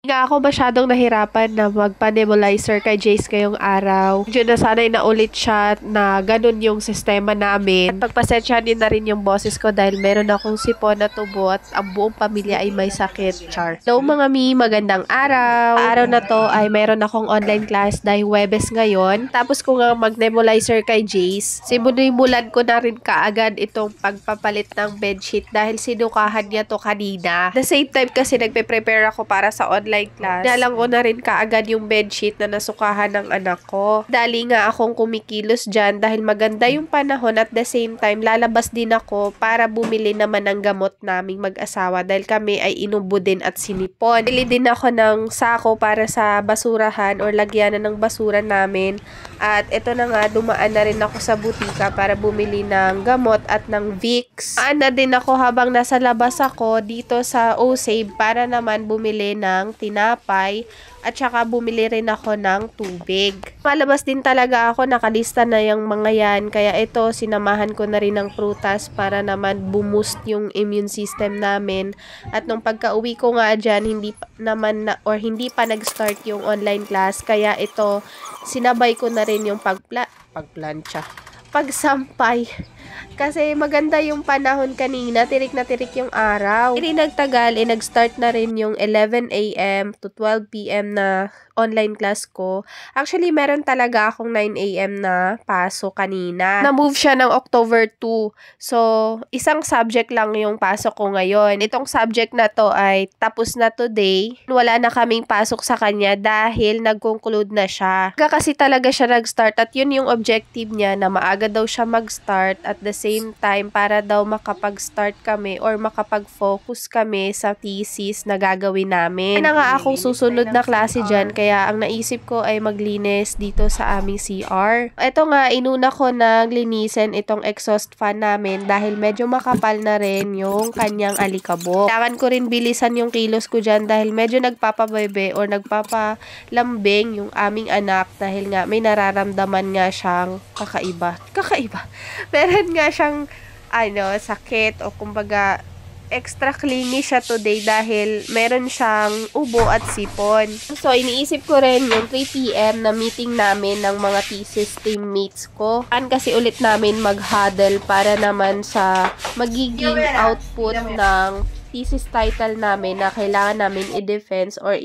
Nga ako masyadong nahirapan na magpa-nebulizer kay Jace ngayong araw. Diyan na sana'y naulit siya na ganun yung sistema namin. At pagpasensyahan na rin yung boses ko dahil meron akong sipon na tubo at ang buong pamilya ay may sakit. Char. Hello mga mi, magandang araw. Araw na to ay meron akong online class dahil Webes ngayon. Tapos ko nga mag-nebulizer kay Jace. Simulan ko na rin kaagad itong pagpapalit ng bedsheet dahil sinukahan niya to kanina. The same time kasi nagpe-prepare ako para sa online class. Dalang ko na rin kaagad yung bedsheet na nasukahan ng anak ko. Dali nga akong kumikilos dyan dahil maganda yung panahon at the same time lalabas din ako para bumili naman ng gamot naming mag-asawa dahil kami ay inubo din at sinipon. Bili din ako ng sako para sa basurahan or lagyanan ng basura namin. At ito na nga, dumaan na rin ako sa butika para bumili ng gamot at ng Vicks. Na din ako habang nasa labas ako dito sa O-Save para naman bumili ng tinapay at saka bumili rin ako ng tubig. Malabas din talaga ako, nakalista na yung mga yan. Kaya ito, sinamahan ko na rin ng prutas para naman boost yung immune system namin. At nung pagka-uwi ko nga dyan, hindi pa nag-start yung online class. Kaya ito, sinabay ko na rin yung pagsampay. Kasi maganda yung panahon kanina, tirik na tirik yung araw. Hindi nagtagal, nag-start na rin yung 11 a.m. to 12 p.m. na online class ko. Actually, meron talaga akong 9 a.m. na pasok kanina. Na-move siya ng October 2. So, isang subject lang yung pasok ko ngayon. Itong subject na to ay tapos na today. Wala na kaming pasok sa kanya dahil nag-conclude na siya. Kasi talaga siya nag-start at yun yung objective niya na maaga daw siya mag-start at the same time para daw makapag-start kami or makapag-focus kami sa thesis na gagawin namin. Kaya nga akong susunod na klase dyan, kaya ang naisip ko ay maglinis dito sa aming CR. Ito nga, inuna ko na linisin itong exhaust fan namin dahil medyo makapal na rin yung kanyang alikabok. Kailangan ko rin bilisan yung kilos ko dyan dahil medyo nagpapabebe or nagpapalambing yung aming anak dahil nga may nararamdaman nga siyang kakaiba. Meron nga siyang sakit o kumbaga extra clingy siya today dahil meron siyang ubo at sipon. So, iniisip ko rin yung 3 p.m. na meeting namin ng mga thesis teammates ko. Kasi ulit namin mag-huddle para naman sa magiging output ng thesis title namin na kailangan namin i-defense or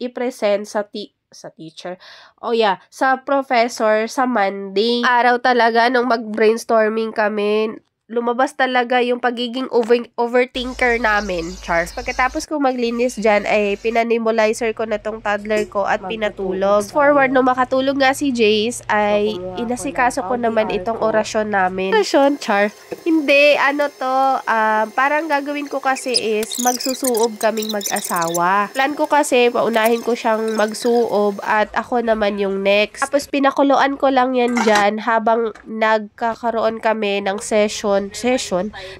i-present sa teacher. Sa professor sa Monday. Araw talaga nung mag-brainstorming kami, lumabas talaga yung pagiging overthinker namin, Charles. Pagkatapos ko maglinis dyan, ay pinanebulizer ko na tong toddler ko at pinatulog. Forward, no makatulog nga si Jace, ay inasikaso ko naman itong orasyon namin. Orasyon, Char? Hindi, parang gagawin ko kasi is magsusuob kaming mag-asawa. Plan ko kasi, paunahin ko siyang magsuob at ako naman yung next. Tapos pinakuluan ko lang yan dyan habang nagkakaroon kami ng session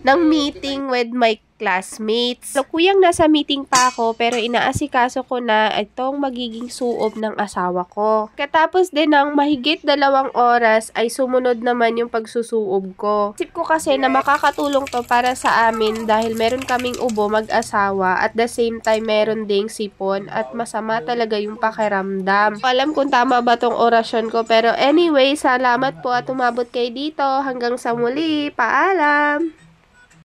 ng meeting with my classmates. So, kuyang nasa meeting pa ako, pero inaasikaso ko na itong magiging suob ng asawa ko. Katapos din ng mahigit 2 oras, ay sumunod naman yung pagsusuob ko. Isip ko kasi na makakatulong to para sa amin dahil meron kaming ubo mag-asawa at the same time meron ding sipon at masama talaga yung pakiramdam. Alam kung tama ba tong orasyon ko, pero anyway, salamat po at umabot kayo dito. Hanggang sa muli, paalam!